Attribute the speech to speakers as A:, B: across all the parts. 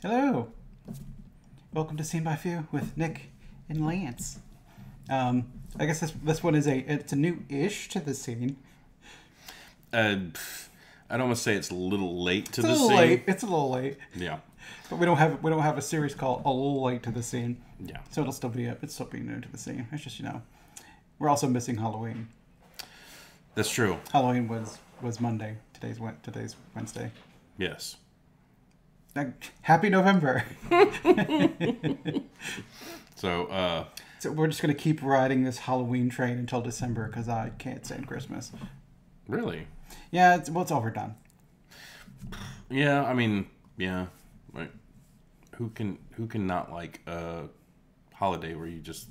A: Hello. Welcome to Scene by Few with Nick and Lance. I guess this one is it's a new-ish to the scene.
B: I'd almost say it's a little late to the
A: It's a
B: scene.
A: little late. It's a little late.
B: Yeah.
A: But we don't have a series called A Little Late to the Scene.
B: Yeah.
A: So it'll still be new to the scene. It's just, we're also missing Halloween.
B: That's true.
A: Halloween was Monday. Today's Wednesday.
B: Yes.
A: Happy November.
B: So
A: we're just going to keep riding this Halloween train until December because I can't stand Christmas.
B: really?
A: Yeah, it's overdone.
B: Yeah, I mean, yeah. Like, who can not like a holiday where you just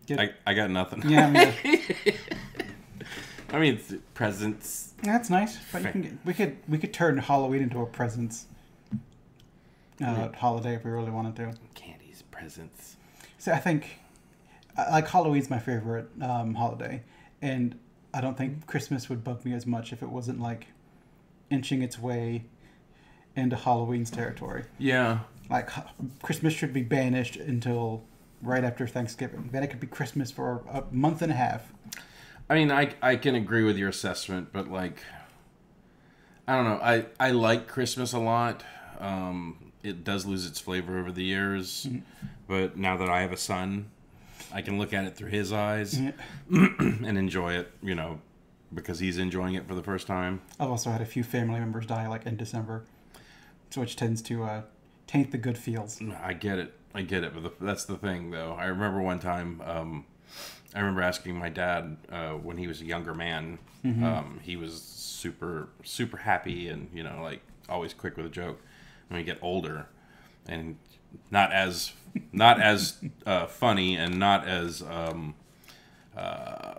B: I got nothing.
A: Yeah,
B: I mean, presents.
A: that's nice. But we could turn Halloween into a presents holiday if we really wanted to.
B: Candies, presents.
A: So I think like Halloween's my favorite holiday, and I don't think Christmas would bug me as much if it wasn't like inching its way into Halloween's territory.
B: Yeah.
A: Like Christmas should be banished until right after Thanksgiving. Then it could be Christmas for a month and a half.
B: I mean, I can agree with your assessment, but like, I don't know. I like Christmas a lot. It does lose its flavor over the years, but now that I have a son, I can look at it through his eyes and enjoy it, because he's enjoying it for the first time.
A: I've also had a few family members die like in December, which tends to taint the good feels.
B: I get it, but that's the thing, though. I remember one time, I remember asking my dad when he was a younger man. He was super, super happy and, like always quick with a joke. When you get older and not as funny and not as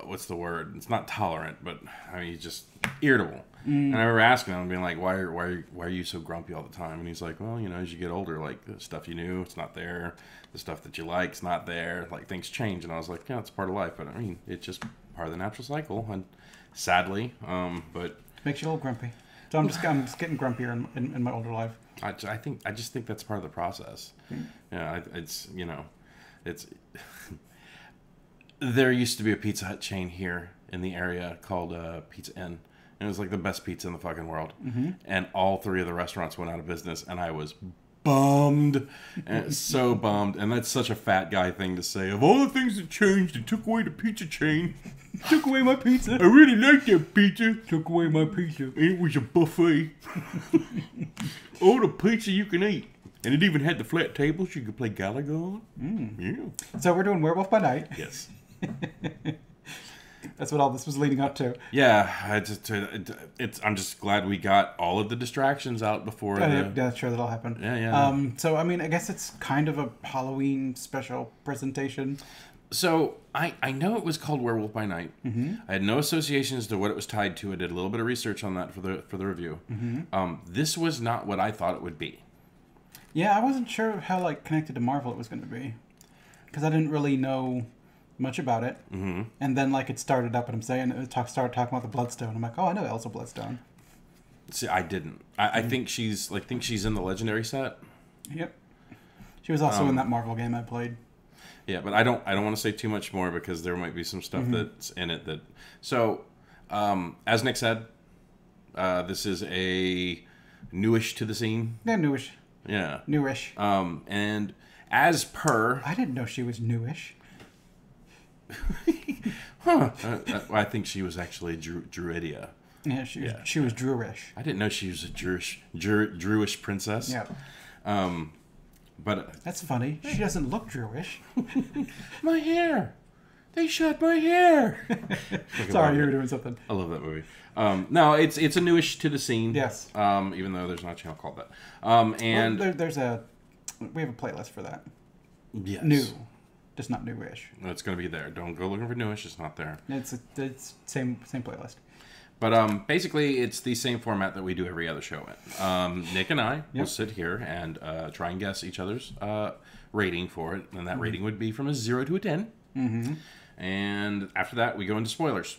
B: what's the word? It's not tolerant, but I mean, he's just irritable. And I remember asking him, being like, "Why are you so grumpy all the time?" And he's like, "Well, as you get older, like the stuff you knew, it's not there. The stuff that you like, it's not there. Like things change." And I was like, "Yeah, it's part of life." But I mean, it's just part of the natural cycle. And sadly, but
A: makes you a little grumpy. So I'm just getting grumpier in my older life.
B: I just think that's part of the process. Yeah, it's there used to be a Pizza Hut chain here in the area called Pizza Inn. And it was like the best pizza in the fucking world. And all three of the restaurants went out of business, and I was bummed. And so bummed. And that's such a fat guy thing to say. Of all the things that changed, it took away the pizza chain.
A: Took away my pizza.
B: I really liked that pizza.
A: Took away my pizza.
B: It was a buffet. All the pizza you can eat. And it even had the flat tables you could play Galaga on. Yeah.
A: So we're doing Werewolf by Night.
B: Yes.
A: That's what all this was leading up to.
B: Yeah, I'm just glad we got all of the distractions out before.
A: Yeah, sure, that'll happen.
B: Yeah.
A: So I mean, I guess it's kind of a Halloween special presentation.
B: So I know it was called Werewolf by Night. I had no association as to what it was tied to. I did a little bit of research on that for the review. This was not what I thought it would be.
A: Yeah, I wasn't sure how connected to Marvel it was going to be, because I didn't really know much about it. And then it started up, and I'm saying started talking about the Bloodstone. I'm like, oh, I know Elsa Bloodstone.
B: See, I didn't. I think she's in the Legendary set.
A: Yep. She was also in that Marvel game I played.
B: Yeah, but I don't want to say too much more because there might be some stuff that's in it that. So, as Nick said, this is a newish to the scene.
A: Yeah, newish.
B: Yeah.
A: Newish.
B: And as per,
A: I didn't know she was newish.
B: I think she was actually Druidia.
A: Yeah, she was Druish.
B: I didn't know she was a Druish princess.
A: Yeah.
B: But
A: that's funny. She doesn't look Druish.
B: My hair. They shot my hair.
A: Sorry, you were doing something.
B: I love that movie. No, it's a newish to the scene.
A: Yes.
B: Even though there's not a channel called that. And
A: we have a playlist for that.
B: Yes.
A: New, just not newish.
B: It's going to be there. Don't go looking for newish. It's not there.
A: It's same playlist.
B: But basically, it's the same format that we do every other show in. Nick and I will sit here and try and guess each other's rating for it, and that rating would be from a 0 to a 10. And after that, we go into spoilers.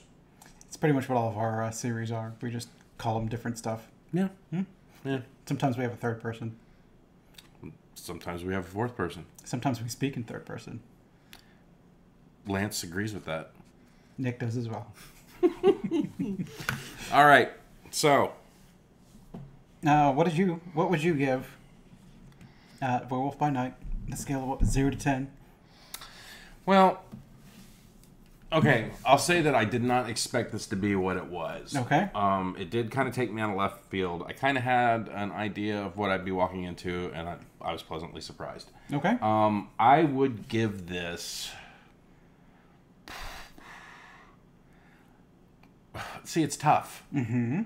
A: It's pretty much what all of our series are. We just call them different stuff.
B: Yeah. Yeah.
A: Sometimes we have a third person.
B: Sometimes we have a fourth person.
A: Sometimes we speak in third person.
B: Lance agrees with that.
A: Nick does as well.
B: All right. So,
A: what would you give Werewolf by Night? The scale of 0 to 10.
B: well, okay. I'll say that I did not expect this to be what it was.
A: Okay.
B: It did kind of take me out of left field. I kind of had an idea of what I'd be walking into, and I was pleasantly surprised.
A: Okay.
B: I would give this. See, it's tough.
A: Mm-hmm.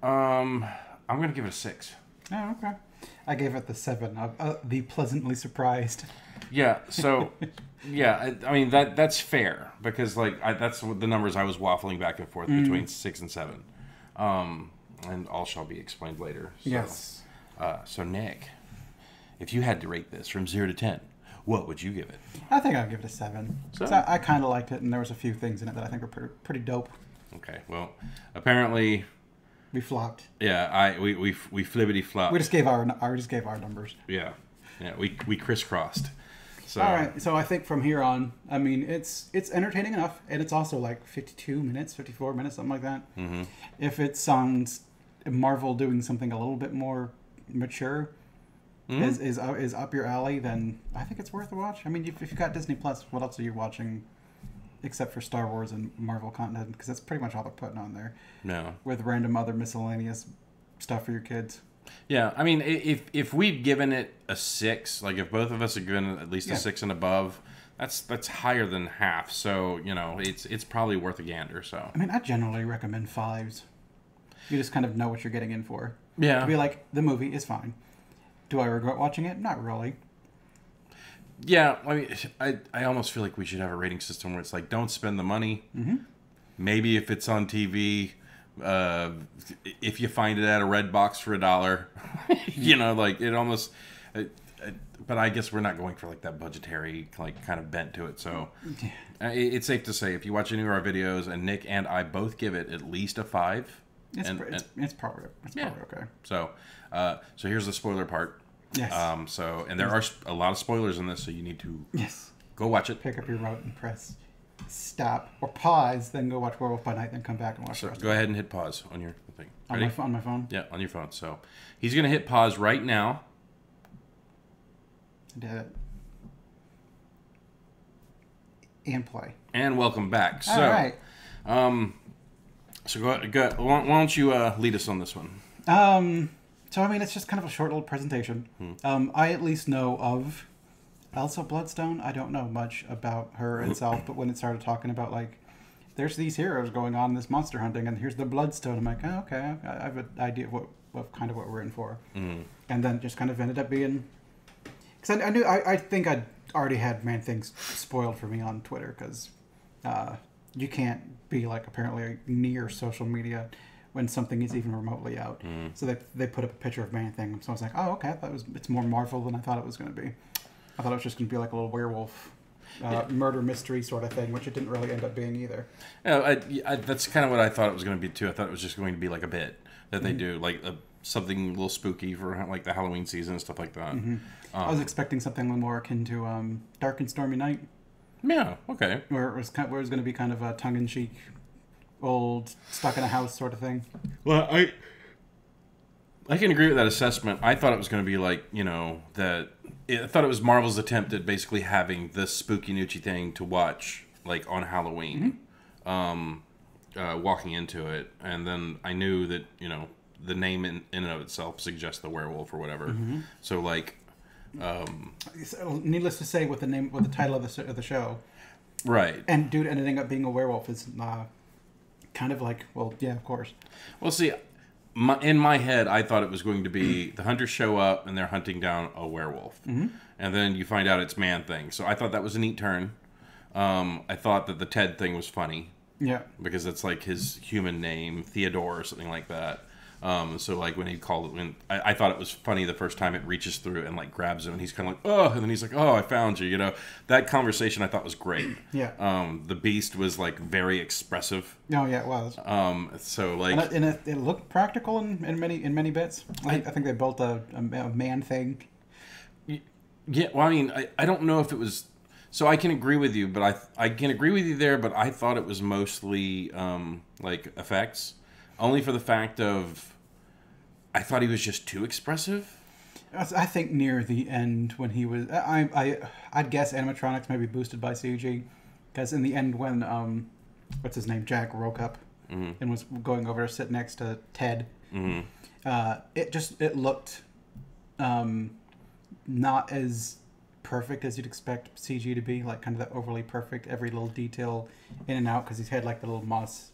B: I'm gonna give it a 6.
A: Oh, okay. I gave it the 7. The pleasantly surprised.
B: Yeah. So, yeah. I mean that's fair because that's what the numbers I was waffling back and forth between 6 and 7, and all shall be explained later. So,
A: Yes.
B: So Nick, if you had to rate this from 0 to 10, what would you give it?
A: I think I'll give it a 7.
B: So?
A: So I kind of liked it, and there was a few things in it that I think were pretty dope.
B: Okay. Well, apparently,
A: We flopped.
B: yeah. We flippity flop.
A: We just gave our numbers.
B: Yeah. Yeah. We crisscrossed. So.
A: All right. So I think from here on, I mean, it's entertaining enough, and it's also like 52 minutes, 54 minutes, something like that.
B: Mm-hmm.
A: If it sounds Marvel doing something a little bit more mature, is up your alley, then I think it's worth a watch. I mean, if you've got Disney Plus, what else are you watching except for Star Wars and Marvel content? Because that's pretty much all they're putting on there.
B: No.
A: With random other miscellaneous stuff for your kids.
B: Yeah, I mean, if we'd given it a 6, like if both of us had given it at least a 6 and above, that's higher than half. So it's probably worth a gander. So
A: I mean, I generally recommend 5s. You just kind of know what you're getting in for.
B: yeah,
A: To be like, the movie is fine. Do I regret watching it? Not really.
B: yeah. I mean, I almost feel like we should have a rating system where it's like, don't spend the money.
A: Mm-hmm.
B: Maybe if it's on TV, if you find it at a red box for $1, like it almost. But I guess we're not going for like that budgetary kind of bent to it. So it's safe to say if you watch any of our videos and Nick and I both give it at least a 5.
A: It's probably okay.
B: So here's the spoiler part.
A: Yes.
B: And there are a lot of spoilers in this, so you need to go watch it.
A: Pick up your remote and press stop or pause, then go watch Werewolf by Night, then come back and watch the rest.
B: Go ahead and hit pause on your thing.
A: On
B: Ready?
A: my phone.
B: Yeah, on your phone. So he's gonna hit pause right now.
A: I did it. And play.
B: And welcome back. So,
A: all right.
B: So go. Why don't you lead us on this one?
A: So I mean, it's just kind of a short little presentation. I at least know of Elsa Bloodstone. I don't know much about her itself, but when it started talking about like, there's these heroes going on this monster hunting, and here's the Bloodstone, I'm like, oh, okay, I have an idea of what we're in for. And then just kind of ended up being, because I think I'd already had Man-Things spoiled for me on Twitter, because you can't be like apparently near social media when something is even remotely out. So they put up a picture of Man-Thing, so I was like, oh, okay, it's more Marvel than I thought it was going to be. I thought it was just going to be like a little werewolf murder mystery sort of thing, which it didn't really end up being either.
B: Yeah, that's kind of what I thought it was going to be too. I thought it was just going to be like a bit that they do, like something a little spooky for like the Halloween season and stuff like that.
A: I was expecting something a little more akin to Dark and Stormy Night.
B: Yeah, okay.
A: Where it was going to be kind of a tongue-in-cheek, old, stuck in a house sort of thing.
B: Well, I can agree with that assessment. I thought it was going to be like, I thought it was Marvel's attempt at basically having this spooky Nucci thing to watch like on Halloween, walking into it, and then I knew that the name in and of itself suggests the werewolf or whatever. So like,
A: needless to say, with the title of the show,
B: right?
A: And dude ending up being a werewolf is kind of like, well, yeah, of course.
B: Well, see. In my head, I thought it was going to be the hunters show up and they're hunting down a werewolf. And then you find out it's Man-Thing. So I thought that was a neat turn. I thought that the Ted thing was funny.
A: Yeah.
B: Because it's like his human name, Theodore or something like that. So like when he called it, when I thought it was funny the first time it reaches through and like grabs him, and he's kind of like, oh, and then he's like, oh, I found you. You know, that conversation I thought was great.
A: Yeah.
B: The Beast was like very expressive.
A: Oh yeah, it was.
B: So like,
A: And it looked practical in many bits. I think they built a man thing.
B: yeah. Well, I mean, I don't know if it was. So I can agree with you, but I can agree with you there. But I thought it was mostly like effects, only for the fact of I thought he was just too expressive.
A: I think near the end when he was, I'd guess animatronics may be boosted by CG, because in the end when what's his name, Jack woke up and was going over to sit next to Ted, it looked not as perfect as you'd expect CG to be, like kind of that overly perfect, every little detail in and out, because he's had like the little moss,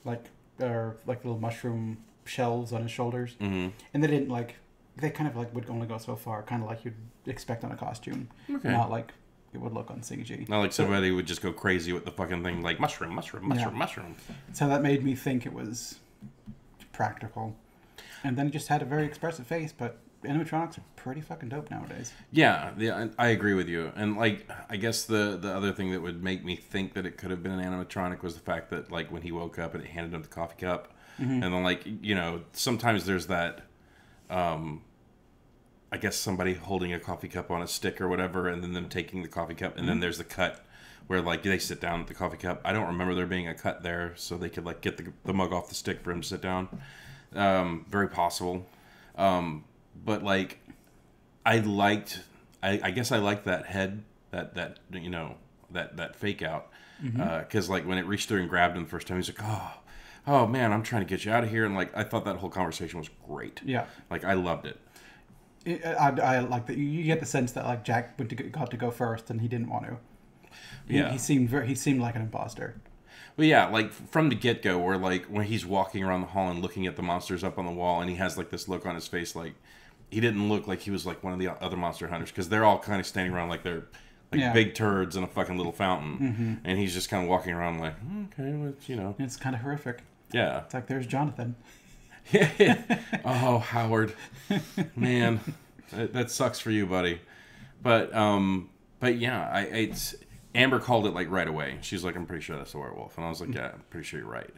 A: like little mushroom shells on his shoulders, and they kind of like would only go so far, kind of like you'd expect on a costume, not like it would look on CG.
B: Not like somebody would just go crazy with the fucking thing, like mushroom.
A: So that made me think it was practical, and then he just had a very expressive face, but animatronics are pretty fucking dope nowadays.
B: Yeah, I agree with you. And like, I guess the other thing that would make me think that it could have been an animatronic was the fact that like when he woke up and it handed him the coffee cup, and then like, you know, sometimes there's that, I guess somebody holding a coffee cup on a stick or whatever, and then them taking the coffee cup, and then there's the cut where like they sit down at the coffee cup. I don't remember there being a cut there, so they could like get the mug off the stick for him to sit down. Very possible. But like, I guess I liked that head, that you know, that fake out, because like when it reached through and grabbed him the first time, he's like, oh man, I'm trying to get you out of here, and like I thought that whole conversation was great.
A: Yeah,
B: like I loved it.
A: I like that. You get the sense that like Jack got to go first, and he didn't want to. He seemed like an imposter.
B: But yeah, like from the get-go, where like when he's walking around the hall and looking at the monsters up on the wall, and he has like this look on his face, like he didn't look like he was like one of the other monster hunters, because they're all kind of standing around like they're like big turds in a fucking little fountain, and he's just kind of walking around like, okay, well, you know,
A: it's kind of horrific.
B: Yeah,
A: it's like there's Jonathan.
B: Oh, Howard, man, that sucks for you, buddy. But yeah, it's Amber called it like right away. She's like, I'm pretty sure that's a werewolf, and I was like, yeah, I'm pretty sure you're right.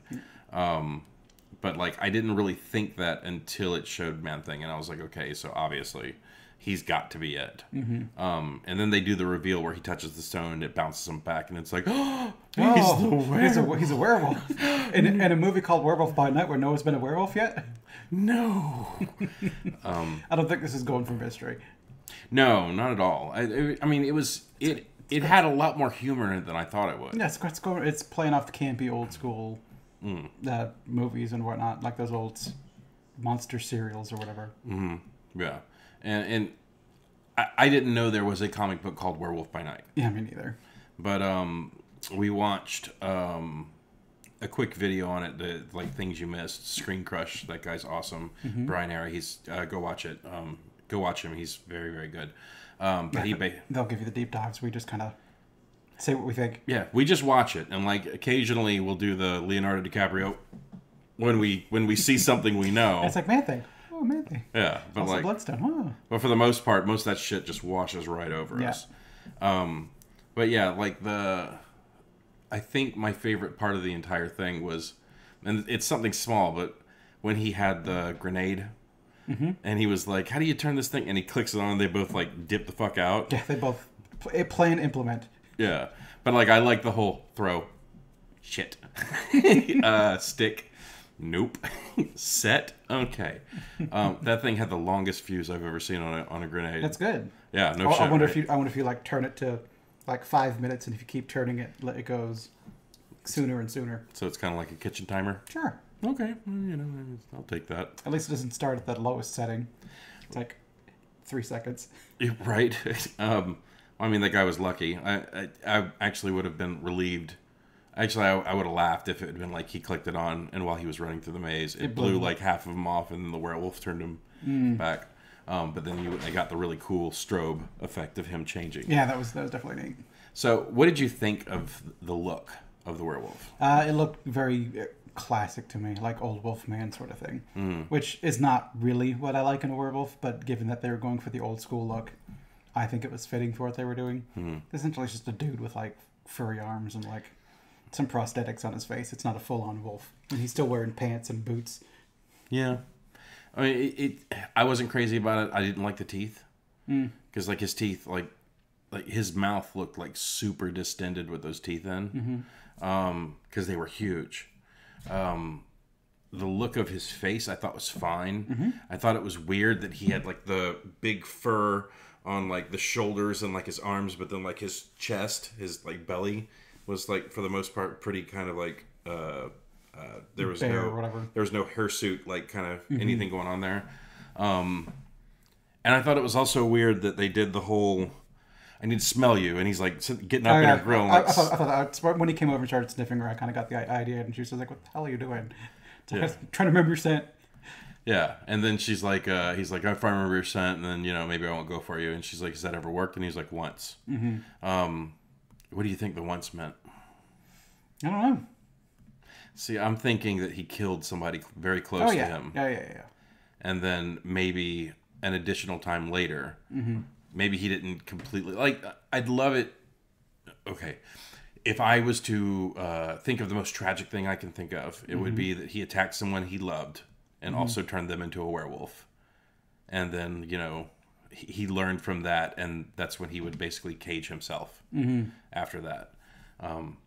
B: But like, I didn't really think that until it showed Man Thing, and I was like, okay, so obviously he's got to be it. And then they do the reveal where he touches the stone and it bounces him back, and it's like, oh,
A: he's a werewolf. In a movie called Werewolf by Night, where no one's been a werewolf yet.
B: No.
A: I don't think this is going from history.
B: No, not at all. I mean, it had a lot more humor in it than I thought it would.
A: Yeah, it's playing off the campy old school movies and whatnot, like those old monster serials or whatever.
B: Yeah, and I didn't know there was a comic book called Werewolf by Night.
A: Yeah, me neither.
B: But we watched a quick video on it, the like things you missed. Screen Crush, that guy's awesome. Brian Airy, he's go watch it. Go watch him. He's very, very good. But
A: they'll give you the deep dives. We just kind of say what we think.
B: Yeah, we just watch it, and like occasionally we'll do the Leonardo DiCaprio when we see something we know.
A: It's like Man Thing. Oh, Man Thing.
B: Yeah, but
A: also
B: like
A: Bloodstone. Huh.
B: But for the most part, most of that shit just washes right over us. But yeah, like I think my favorite part of the entire thing was, and it's something small, but when he had the grenade. And he was like, how do you turn this thing? And he clicks it on, and they both like dip the fuck out.
A: Yeah, they both play and implement.
B: Yeah. But like, I like the whole throw. Shit. Stick. Nope. Set. Okay. That thing had the longest fuse I've ever seen on a grenade.
A: That's good.
B: Yeah, no shit.
A: I wonder if you like turn it to like 5 minutes, and if you keep turning it, it goes sooner and sooner.
B: So it's kind of like a kitchen timer?
A: Sure.
B: Okay, you know, I'll take that.
A: At least it doesn't start at that lowest setting. It's like 3 seconds.
B: Right. I mean, that guy was lucky. I actually would have been relieved. Actually, I would have laughed if it had been like he clicked it on, and while he was running through the maze, it blew like half of him off, and then the werewolf turned him back. But then I got the really cool strobe effect of him changing.
A: Yeah, that was definitely neat.
B: So, what did you think of the look of the werewolf?
A: It looked very classic to me, like old Wolfman sort of thing, which is not really what I like in a werewolf, but given that they were going for the old school look, I think it was fitting for what they were doing. Essentially, it's just a dude with like furry arms and like some prosthetics on his face. It's not a full-on wolf, and he's still wearing pants and boots.
B: Yeah, I mean, I wasn't crazy about it. I didn't like the teeth because like his teeth, like his mouth looked like super distended with those teeth in, because they were huge. The look of his face I thought was fine. I thought it was weird that he had like the big fur on like the shoulders and like his arms, but then like his chest, his like belly was like for the most part pretty kind of like there was
A: Bear or whatever.
B: There was no hirsute like kind of anything going on there. And I thought it was also weird that they did the whole I need to smell you, and he's like getting up in her grill. And, like,
A: I thought when he came over and started sniffing her, I kind of got the idea, and she was like, "What the hell are you doing?" So I was trying to remember your scent.
B: Yeah, and then she's like, he's like, "If I remember your scent, and then maybe I won't go for you." And she's like, "Has that ever worked?" And he's like, "Once." What do you think the once meant?
A: I don't know.
B: See, I'm thinking that he killed somebody very close to him.
A: Yeah.
B: And then maybe an additional time later. Maybe he didn't completely... Like, I'd love it... Okay. If I was to think of the most tragic thing I can think of, it would be that he attacked someone he loved and also turned them into a werewolf. And then, he learned from that, and that's when he would basically cage himself after that.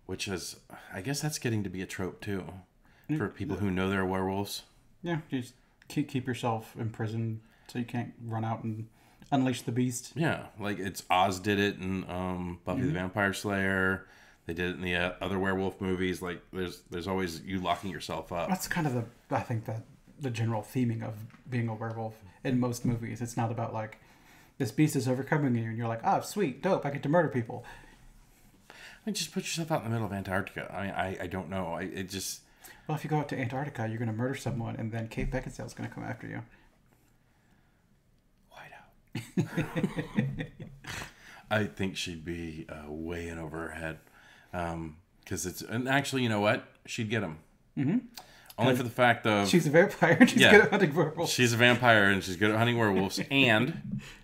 B: Which is... I guess that's getting to be a trope, too. For people who know they're werewolves.
A: Yeah, you just keep yourself imprisoned so you can't run out and... unleash the beast.
B: Yeah, like Oz did it in Buffy the Vampire Slayer. They did it in the other werewolf movies. Like there's always you locking yourself up.
A: That's kind of the general theming of being a werewolf in most movies. It's not about like this beast is overcoming you and you're like, oh sweet, dope, I get to murder people.
B: I mean, just put yourself out in the middle of Antarctica. I mean, I don't know.
A: Well, if you go out to Antarctica, you're going to murder someone, and then Kate Beckinsale's going to come after you.
B: I think she'd be way in over her head, because and actually, you know what? She'd get him. Only for the fact of
A: she's a vampire and she's good at hunting werewolves.
B: She's a vampire and she's good at hunting werewolves, and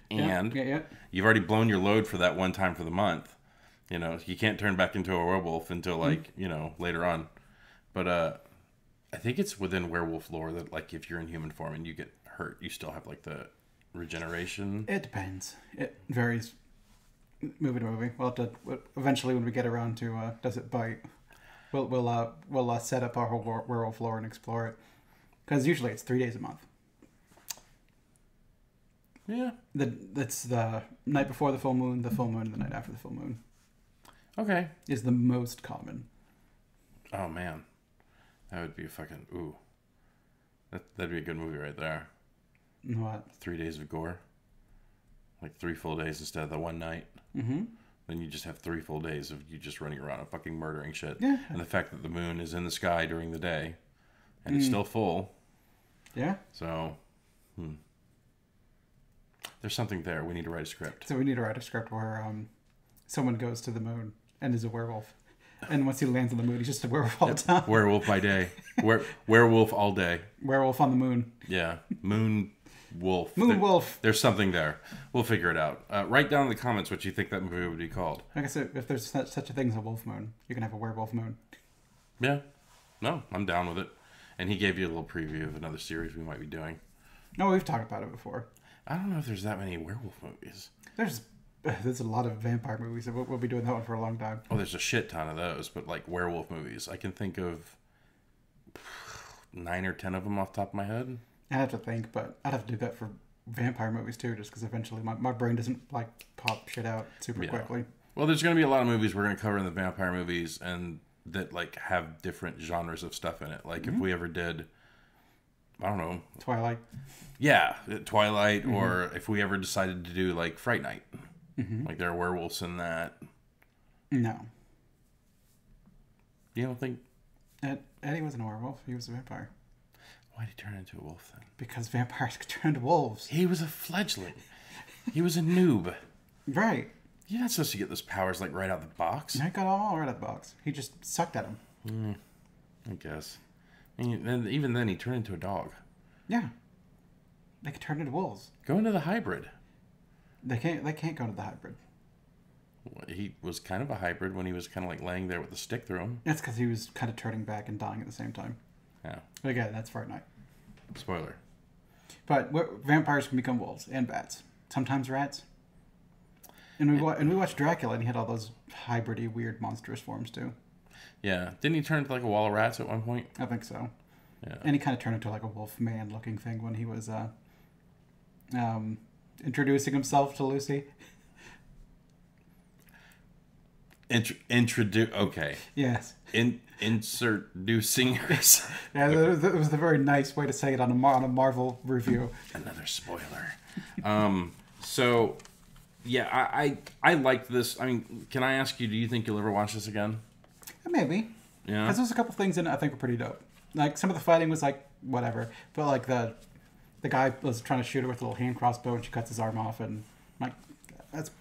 B: you've already blown your load for that one time for the month. You can't turn back into a werewolf until later on. But I think it's within werewolf lore that like if you're in human form and you get hurt, you still have like the regeneration.
A: It depends. It varies movie to movie. We'll have to eventually when we get around to does it bite, we'll set up our whole werewolf lore and explore it, because usually it's 3 days a month.
B: Yeah,
A: that's the night before the full moon, and the night after the full moon.
B: Okay,
A: is the most common.
B: Oh man, that would be a fucking that'd be a good movie right there.
A: What?
B: 3 days of gore. Like 3 full days instead of the one night. Then you just have 3 full days of you just running around and fucking murdering shit.
A: Yeah.
B: And the fact that the moon is in the sky during the day and it's still full.
A: Yeah.
B: So, there's something there. We need to write a script.
A: So we need to write a script where someone goes to the moon and is a werewolf. And once he lands on the moon, he's just a werewolf all the time.
B: Werewolf by day. Werewolf all day.
A: Werewolf on the moon.
B: Yeah. Moon wolf.
A: Wolf.
B: There's something there. We'll figure it out. Write down in the comments what you think that movie would be called.
A: Like I said, if there's such a thing as a wolf moon, you can have a werewolf moon.
B: Yeah. No, I'm down with it. And he gave you a little preview of another series we might be doing.
A: No, we've talked about it before.
B: I don't know if there's that many werewolf movies.
A: There's a lot of vampire movies. We'll be doing that one for a long time.
B: Oh, there's a shit ton of those, but like werewolf movies, I can think of 9 or 10 of them off the top of my head.
A: I have to think, but I'd have to do that for vampire movies too, just because eventually my brain doesn't like pop shit out super quickly.
B: Well, there's going to be a lot of movies we're going to cover in the vampire movies, and that like have different genres of stuff in it. Like if we ever did, I don't know,
A: Twilight.
B: Yeah, Twilight, or if we ever decided to do like Fright Night. Like there are werewolves in that.
A: No.
B: You don't think
A: Eddie wasn't a werewolf? He was a vampire.
B: Why did he turn into a wolf then?
A: Because vampires could turn into wolves.
B: He was a fledgling. He was a noob.
A: Right.
B: You're not supposed to get those powers like right out the box.
A: I got them all right out the box. He just sucked at them.
B: I guess. And even then, he turned into a dog.
A: Yeah. They could turn into wolves.
B: Go into the hybrid.
A: They can't go into the hybrid.
B: He was kind of a hybrid when he was kind of like laying there with the stick through him.
A: That's because he was kind of turning back and dying at the same time.
B: Yeah.
A: But again, that's Fortnite.
B: Spoiler.
A: But vampires can become wolves and bats. Sometimes rats. And we watched Dracula, and he had all those hybridy, weird, monstrous forms too.
B: Yeah. Didn't he turn into like a wall of rats at one point?
A: I think so.
B: Yeah.
A: And he kind of turned into like a wolf man looking thing when he was introducing himself to Lucy.
B: Okay.
A: Yes.
B: Introducing herself.
A: Yeah, that was a very nice way to say it on a Marvel review.
B: Another spoiler. So, yeah, I liked this. I mean, can I ask you, do you think you'll ever watch this again?
A: Maybe.
B: Yeah.
A: Because there's a couple things in it I think were pretty dope. Like, some of the fighting was like, whatever. But, like, the guy was trying to shoot her with a little hand crossbow, and she cuts his arm off, and, like,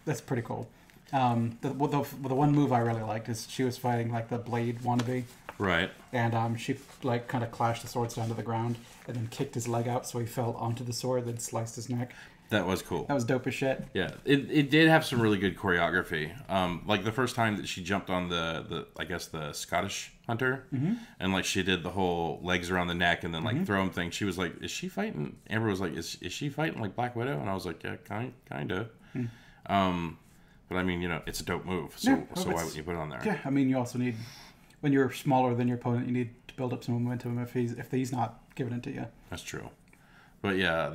A: that's pretty cool. The one move I really liked is she was fighting, like, the Blade wannabe.
B: Right.
A: And she, like, kind of clashed the swords down to the ground, and then kicked his leg out so he fell onto the sword, then sliced his neck.
B: That was cool.
A: That was dope as shit.
B: Yeah, it did have some really good choreography. Like the first time that she jumped on the I guess the Scottish hunter, and like she did the whole legs around the neck and then like throw him thing. She was like, "Is she fighting?" Amber was like, "Is she fighting like Black Widow?" And I was like, "Yeah, kinda." But I mean, you know, it's a dope move. So why wouldn't you put it on there?
A: Yeah, I mean, you also need, when you're smaller than your opponent, you need to build up some momentum if he's not giving it to you.
B: That's true. But yeah,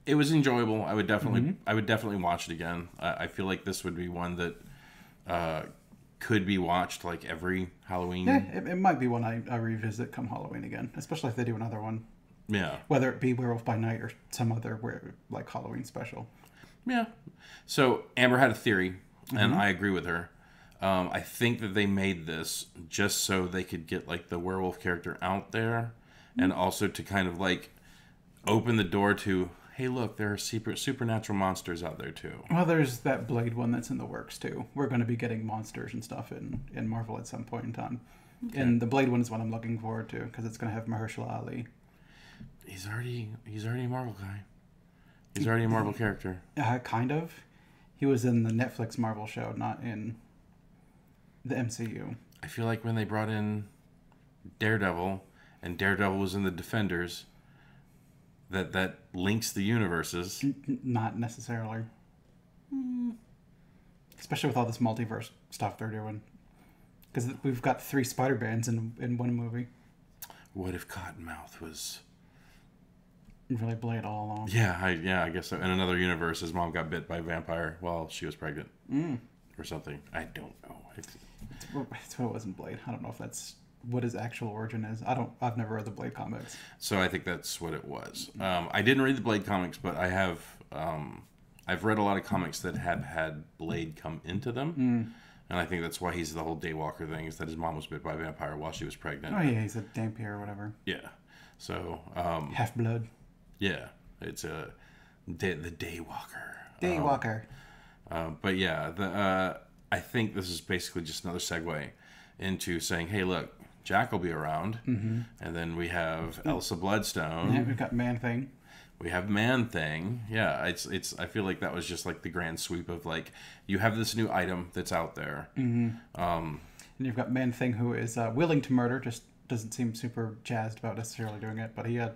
B: it was enjoyable. I would definitely watch it again. I feel like this would be one that could be watched like every Halloween.
A: Yeah, it might be one I revisit come Halloween again, especially if they do another one.
B: Yeah.
A: Whether it be Werewolf by Night or some other like Halloween special.
B: Yeah. So Amber had a theory, and I agree with her. I think that they made this just so they could get like the werewolf character out there, and also to kind of like open the door to, hey, look, there are supernatural monsters out there too.
A: Well, there's that Blade one that's in the works too. We're going to be getting monsters and stuff in Marvel at some point in time. Okay. And the Blade one is what I'm looking forward to because it's going to have Mahershala Ali.
B: He's already a Marvel guy. He's already a Marvel character.
A: Kind of. He was in the Netflix Marvel show, not in the MCU.
B: I feel like when they brought in Daredevil, and Daredevil was in the Defenders, that links the universes.
A: Not necessarily. Especially with all this multiverse stuff they're doing. Because we've got 3 Spider-Mans in one movie.
B: What if Cottonmouth was...
A: really Blade all along?
B: Yeah, I guess so. In another universe, his mom got bit by a vampire while she was pregnant. Or something. I don't know.
A: It's what it was in Blade. I don't know if that's what his actual origin is. I've never read the Blade comics.
B: So I think that's what it was. I didn't read the Blade comics, but I have... I've read a lot of comics that have had Blade come into them. And I think that's why he's the whole Daywalker thing, is that his mom was bit by a vampire while she was pregnant.
A: Oh, yeah, he's a Dampier or whatever.
B: Yeah. So...
A: Half-blood.
B: Yeah. It's the Daywalker.
A: Daywalker.
B: But yeah, I think this is basically just another segue into saying, hey, look, Jack will be around. And then we have Elsa Bloodstone.
A: Yeah, we've got Man-Thing.
B: We have Man-Thing. Yeah, it's. I feel like that was just like the grand sweep of like, you have this new item that's out there.
A: And you've got Man-Thing, who is willing to murder, just doesn't seem super jazzed about necessarily doing it, but he had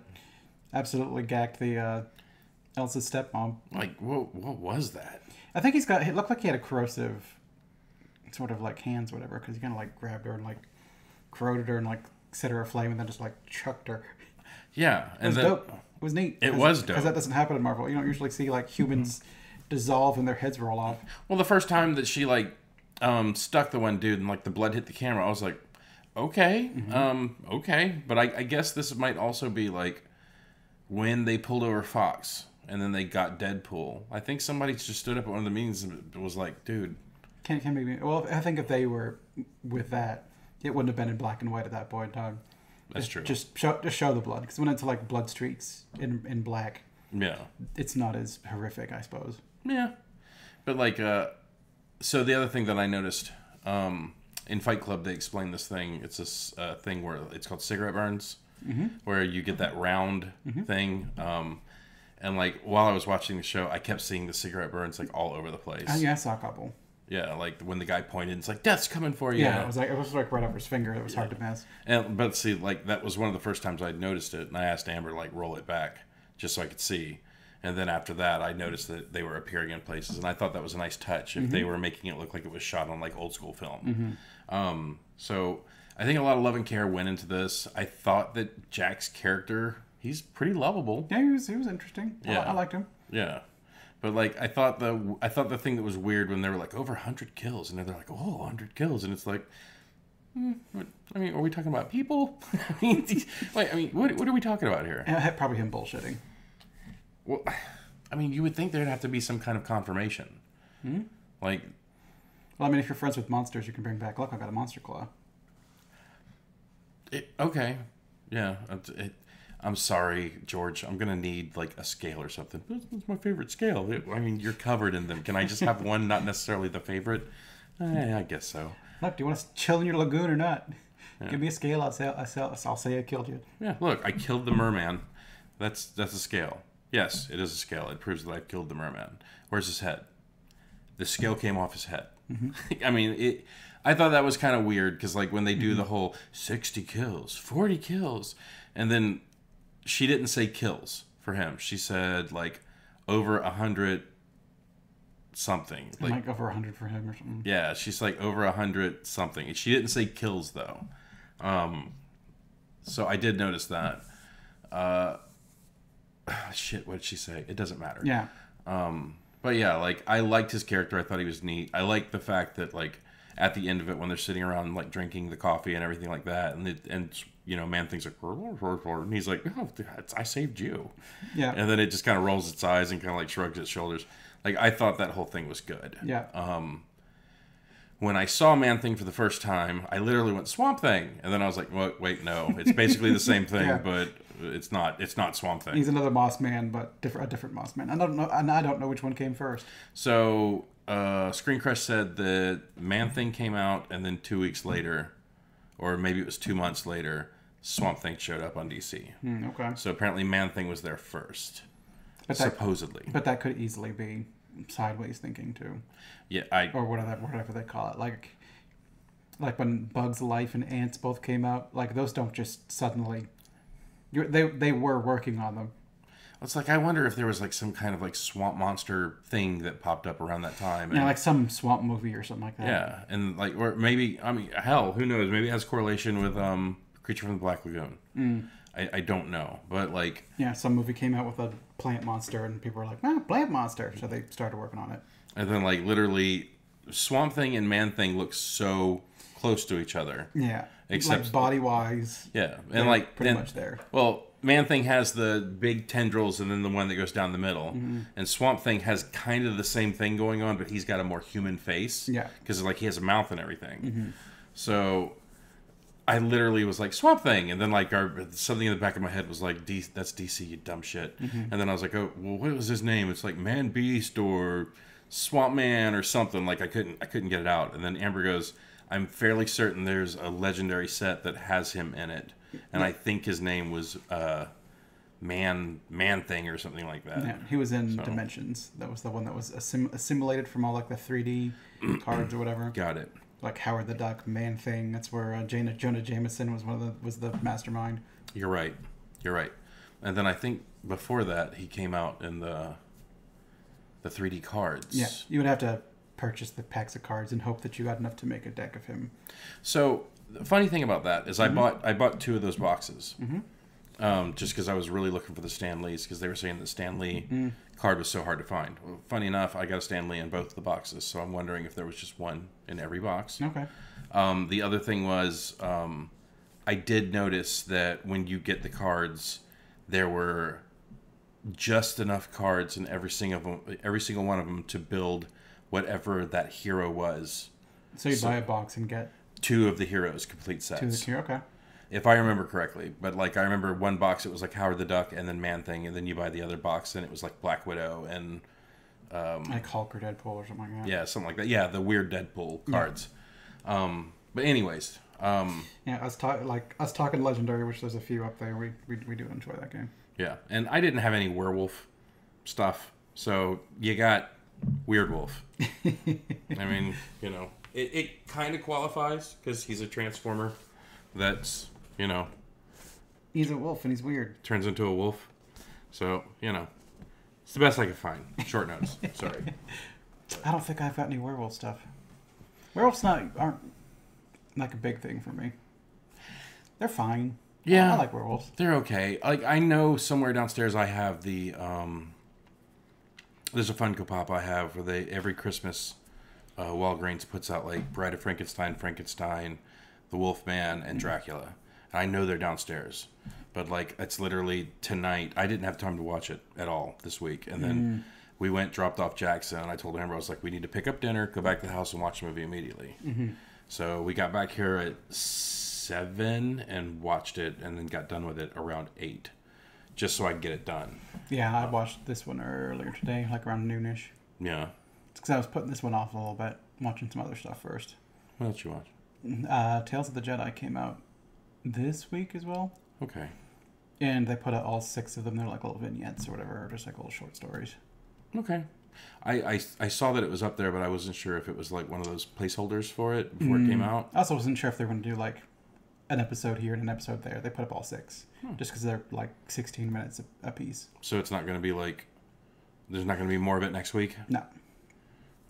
A: absolutely gacked the Elsa's stepmom.
B: Like, what was that?
A: I think it looked like he had a corrosive sort of like hands, whatever, because he kind of like grabbed her and like corroded her and like set her aflame and then just like chucked her.
B: Yeah.
A: It was dope. It was neat.
B: It was dope.
A: Because that doesn't happen in Marvel. You don't usually see like humans dissolve and their heads roll off.
B: Well, the first time that she like stuck the one dude and like the blood hit the camera, I was like, okay, okay. But I guess this might also be like when they pulled over Fox and then they got Deadpool. I think somebody just stood up at one of the meetings and was like, dude.
A: Can be. Well, I think if they were with that, it wouldn't have been in black and white at that point in time.
B: That's true.
A: Just show the blood. Because when it's like blood streaks in black,
B: yeah,
A: it's not as horrific, I suppose.
B: Yeah. But like, so the other thing that I noticed, in Fight Club they explain this thing. It's this thing where it's called cigarette burns, where you get that round thing. And like while I was watching the show, I kept seeing the cigarette burns like all over the place.
A: Yeah, I saw a couple.
B: Yeah, like when the guy pointed, it's like death's coming for you.
A: Yeah, it was like right over his finger. It was hard to miss.
B: But see, like that was one of the first times I'd noticed it, and I asked Amber to like roll it back just so I could see. And then after that, I noticed that they were appearing in places, and I thought that was a nice touch if they were making it look like it was shot on like old school film. So I think a lot of love and care went into this. I thought that Jack's character, he's pretty lovable.
A: Yeah, he was interesting.
B: Yeah.
A: I liked him.
B: Yeah. But like I thought the thing that was weird when they were like over 100 kills, and they're like, oh, 100 kills, and it's like, I mean, are we talking about people? What are we talking about here?
A: Probably him bullshitting.
B: Well, I mean, you would think there'd have to be some kind of confirmation. Like,
A: well, I mean, if you're friends with monsters, you can bring back. Look, I got a monster claw.
B: Okay, yeah. I'm sorry, George. I'm gonna need like a scale or something. It's my favorite scale. I mean, you're covered in them. Can I just have one, not necessarily the favorite? I guess so.
A: Look, do you want to chill in your lagoon or not? Yeah. Give me a scale. I'll say I killed you.
B: Yeah. Look, I killed the merman. That's a scale. Yes, it is a scale. It proves that I killed the merman. Where's his head? The scale came off his head. I mean, I thought that was kind of weird because like when they do the whole 60 kills, 40 kills, and then she didn't say kills for him. She said like over 100 something.
A: Like over 100 for him or something.
B: Yeah, she's like over 100 something. She didn't say kills though. So I did notice that. Shit, what did she say? It doesn't matter.
A: Yeah.
B: But yeah, like I liked his character. I thought he was neat. I liked the fact that like at the end of it when they're sitting around like drinking the coffee and everything like that, and you know, Man Thing's like, and he's like, oh, I saved you.
A: Yeah.
B: And then it just kind of rolls its eyes and kind of like shrugs its shoulders. Like I thought that whole thing was good.
A: Yeah.
B: When I saw Man Thing for the first time, I literally went Swamp Thing, and then I was like, well, wait, no, it's basically the same thing, but it's not Swamp Thing.
A: He's another Moss Man, but a different Moss Man. I don't know which one came first.
B: So Screen Crush said that Man Thing came out, and then 2 weeks later, or maybe it was 2 months later, Swamp Thing showed up on DC.
A: Okay.
B: So apparently Man Thing was there first, supposedly.
A: But that could easily be sideways thinking too.
B: Yeah,
A: or whatever they call it. Like when Bugs Life and Ants both came out. Like those don't just suddenly. They were working on them.
B: It's like I wonder if there was like some kind of like swamp monster thing that popped up around that time.
A: Yeah, like some swamp movie or something like that.
B: Yeah, and like or maybe I mean hell, who knows? Maybe it has correlation with Creature from the Black Lagoon. I don't know, but like
A: some movie came out with a plant monster and people were like, plant monster, so they started working on it.
B: And then like literally, Swamp Thing and Man Thing look so close to each other.
A: Yeah,
B: except
A: like body wise.
B: Yeah, and like
A: pretty much there.
B: Well, Man Thing has the big tendrils and then the one that goes down the middle, and Swamp Thing has kind of the same thing going on, but he's got a more human face.
A: Yeah,
B: because like he has a mouth and everything. So I literally was like Swamp Thing, and then like something in the back of my head was like, "That's DC, you dumb shit." And then I was like, "Oh, well, what was his name?" It's like Man Beast or Swamp Man or something. Like I couldn't get it out. And then Amber goes, "I'm fairly certain there's a legendary set that has him in it, and I think his name was Man Thing or something like that."
A: Yeah, he was in Dimensions. That was the one that was assimilated from all like the 3D cards or whatever.
B: Got it.
A: Like Howard the Duck, Man Thing. That's where Jonah Jameson was the mastermind.
B: You're right. And then I think before that he came out in the 3D cards.
A: Yeah, you would have to purchase the packs of cards and hope that you got enough to make a deck of him.
B: So the funny thing about that is I bought 2 of those boxes. Just because I was really looking for the Stan Lees, because they were saying that Stan Lee card was so hard to find. Well, funny enough, I got a Stan Lee in both of the boxes, so I'm wondering if there was just one in every box.
A: Okay.
B: The other thing was, I did notice that when you get the cards, there were just enough cards in every single one of them to build whatever that hero was.
A: So you buy a box and get
B: 2 of the heroes complete sets.
A: 2 of the heroes, okay.
B: If I remember correctly. But like I remember one box it was like Howard the Duck and then Man Thing, and then you buy the other box and it was like Black Widow and
A: like Hulk or Deadpool or something like that.
B: Yeah, something like that. Yeah, the weird Deadpool cards. But anyways,
A: Yeah, us talking Legendary, which there's a few up there. We do enjoy that game.
B: yeah, and I didn't have any werewolf stuff, so you got Weird Wolf. I mean, you know, it kind of qualifies because he's a transformer that's, you know,
A: He's a wolf and he's weird.
B: turns into a wolf. So, you know, it's the best I could find. Short notes. Sorry.
A: I don't think I've got any werewolf stuff. Werewolves aren't like a big thing for me. They're fine.
B: Yeah,
A: I like werewolves.
B: they're okay. Like, I know somewhere downstairs I have the there's a Funko Pop I have where they every Christmas Walgreens puts out like Bride of Frankenstein, the Wolfman, and Dracula. And I know they're downstairs, but like it's literally tonight. I didn't have time to watch it at all this week, and then we dropped off Jackson, and I told Amber, I was like, we need to pick up dinner, go back to the house, and watch the movie immediately. So we got back here at 7 and watched it, and then got done with it around 8, just so I could get it done.
A: Yeah, I watched this one earlier today, like around noonish.
B: Yeah.
A: It's because I was putting this one off a little bit, watching some other stuff first.
B: What else you watch?
A: Tales of the Jedi came out this week as well.
B: Okay.
A: And they put out all 6 of them. They're like little vignettes or whatever, or just like little short stories.
B: Okay. I saw that it was up there, but I wasn't sure if it was like one of those placeholders for it before it came out.
A: I also wasn't sure if they were going to do like an episode here and an episode there. They put up all 6, just because they're like 16 minutes a piece.
B: So it's not going to be like, there's not going to be more of it next week?
A: No.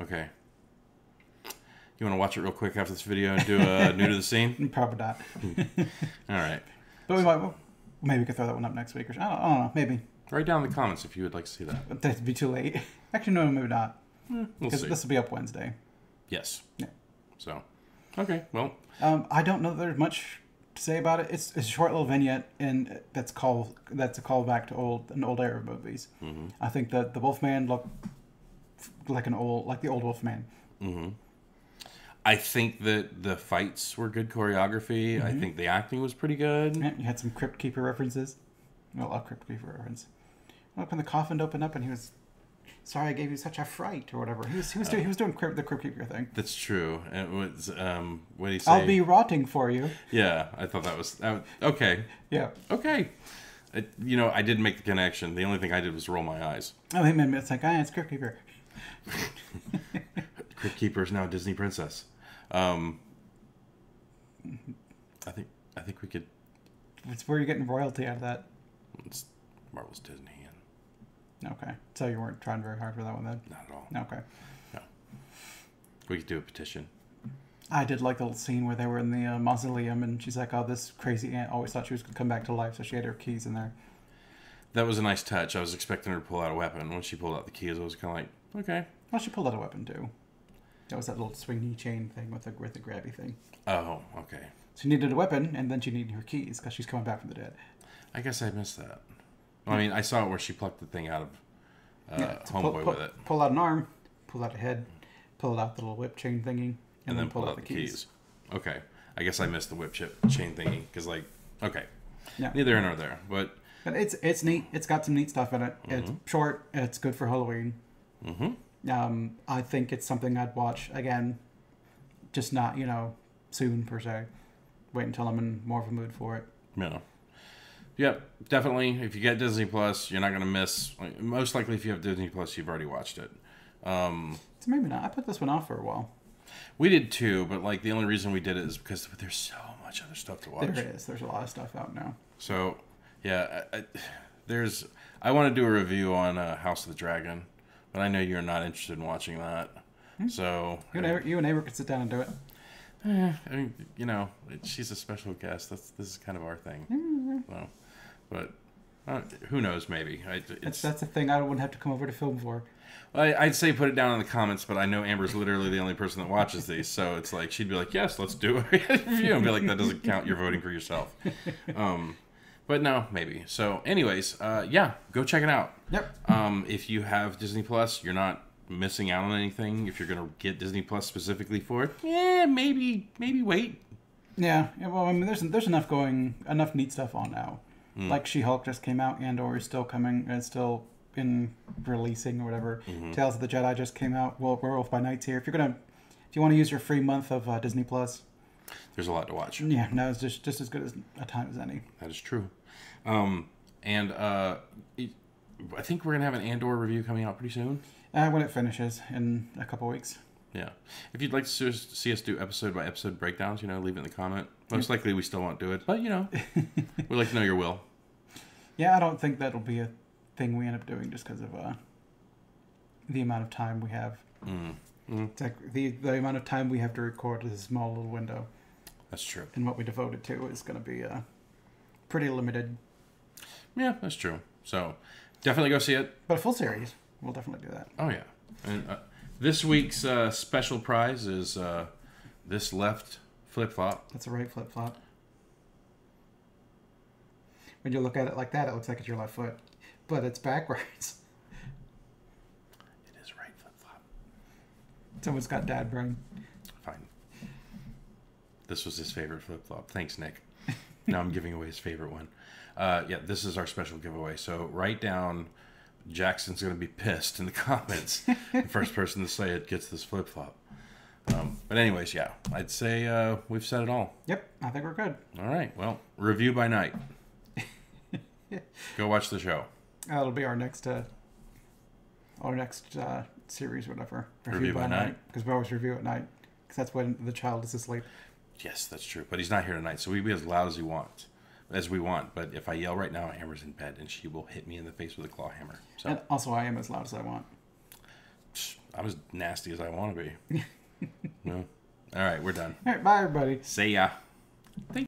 B: Okay. You want to watch it real quick after this video and do a new to the scene?
A: Probably not.
B: All right.
A: But maybe we could throw that one up next week. Or I don't know. Maybe.
B: Write down in the comments if you would like to see that.
A: But that'd be too late. Actually, no, maybe not.
B: We'll
A: Because
B: see.
A: this will be up Wednesday.
B: Yes.
A: Yeah.
B: So, okay. Well,
A: I don't know that there's much to say about it. It's a short little vignette, and that's a callback to an old era of movies. I think that the Wolfman looked like the old Wolfman.
B: I think that the fights were good choreography. I think the acting was pretty good.
A: Yeah, you had some Crypt Keeper references. Well, a Crypt Keeper reference. Look, when the coffin opened up and he was, sorry I gave you such a fright, or whatever. He was doing the Crypt Keeper thing.
B: That's true. It was, what do you say?
A: I'll be rotting for you.
B: Yeah, I thought that was, okay.
A: Yeah.
B: Okay. I didn't make the connection. The only thing I did was roll my eyes.
A: Oh, maybe it's like, it's Crypt Keeper.
B: Crypt Keeper is now a Disney princess. I think we could.
A: It's where you're getting royalty out of that.
B: It's Marvel's Disney, and
A: Okay, so you weren't trying very hard for that one then.
B: not at all.
A: Okay.
B: No. We could do a petition.
A: I did like the little scene where they were in the mausoleum, and she's like, "Oh, this crazy aunt always thought she was gonna come back to life, so she had her keys in there."
B: That was a nice touch. I was expecting her to pull out a weapon. When she pulled out the keys, I was kind of like, okay.
A: Well, she pulled out a weapon too. That was that little swingy chain thing with the grabby thing.
B: Oh, okay.
A: She needed a weapon, and then she needed her keys because she's coming back from the dead.
B: I guess I missed that. I mean, I saw it where she plucked the thing out of Homeboy with it.
A: Pull out an arm, pull out a head, pull out the little whip chain thingy,
B: And then pull out the keys. Okay. I guess I missed the whip chain thingy because, okay.
A: Yeah.
B: Neither here nor there. But
A: it's neat. It's got some neat stuff in it. It's short. It's good for Halloween. I think it's something I'd watch again, just not soon per se. Wait until I'm in more of a mood for it.
B: Yeah. Yep, definitely. If you get Disney Plus, you're not going to miss. Most likely, if you have Disney Plus, you've already watched it.
A: So maybe not. I put this one off for a while.
B: We did too, but the only reason we did it is because there's so much other stuff to watch.
A: There is. There's a lot of stuff out now.
B: So, yeah, I want to do a review on House of the Dragon, but I know you're not interested in watching that. So
A: you and Amber could sit down and do it.
B: I mean, she's a special guest. This is kind of our thing. So, but who knows? Maybe
A: That's the thing. I wouldn't have to come over to film for.
B: I'd say put it down in the comments, but I know Amber's literally the only person that watches these, so it's like she'd be like, "Yes, let's do a review," and be like, "That doesn't count. You're voting for yourself." But no, maybe. So, anyways, yeah, go check it out.
A: Yep.
B: If you have Disney Plus, you're not missing out on anything. If you're gonna get Disney Plus specifically for it, maybe wait.
A: Yeah. Well, I mean, there's enough neat stuff on now. Like She-Hulk just came out, Andor is still coming, and still in releasing or whatever. Tales of the Jedi just came out. Well, Werewolf by Night's here. If you want to use your free month of Disney Plus,
B: there's a lot to watch.
A: Yeah, no, it's just as good as a time as any.
B: That is true. I think we're gonna have an Andor review coming out pretty soon.
A: When it finishes in a couple weeks.
B: Yeah. If you'd like to see us do episode by episode breakdowns, leave it in the comment. Most likely we still won't do it, but we'd like to know your will.
A: Yeah, I don't think that'll be a thing we end up doing just because of the amount of time we have. It's like the amount of time we have to record is a small little window.
B: That's true.
A: And what we devoted to is going to be pretty limited.
B: Yeah, that's true. So definitely go see it.
A: But a full series, we'll definitely do that.
B: Oh, yeah. And this week's special prize is this left flip-flop.
A: That's a right flip-flop. When you look at it like that, it looks like it's your left foot. But it's backwards.
B: It is right flip-flop.
A: Someone's got dad brain.
B: Fine. This was his favorite flip-flop. Thanks, Nick. Now I'm giving away his favorite one. Yeah, this is our special giveaway. So write down, Jackson's going to be pissed in the comments. The first person to say it gets this flip-flop. But anyways, yeah, I'd say we've said it all.
A: Yep, I think we're good.
B: All right, well, review by night. Go watch the show.
A: That'll be our next series, whatever.
B: Review by night.
A: Because we always review at night. Because that's when the child is asleep.
B: Yes, that's true. But he's not here tonight, so we be as loud as we want. But if I yell right now, Amber's in bed, and she will hit me in the face with a claw hammer. So
A: And also, I am as loud as I want.
B: I'm as nasty as I want to be. No. All right, we're done.
A: All right, bye, everybody.
B: See ya.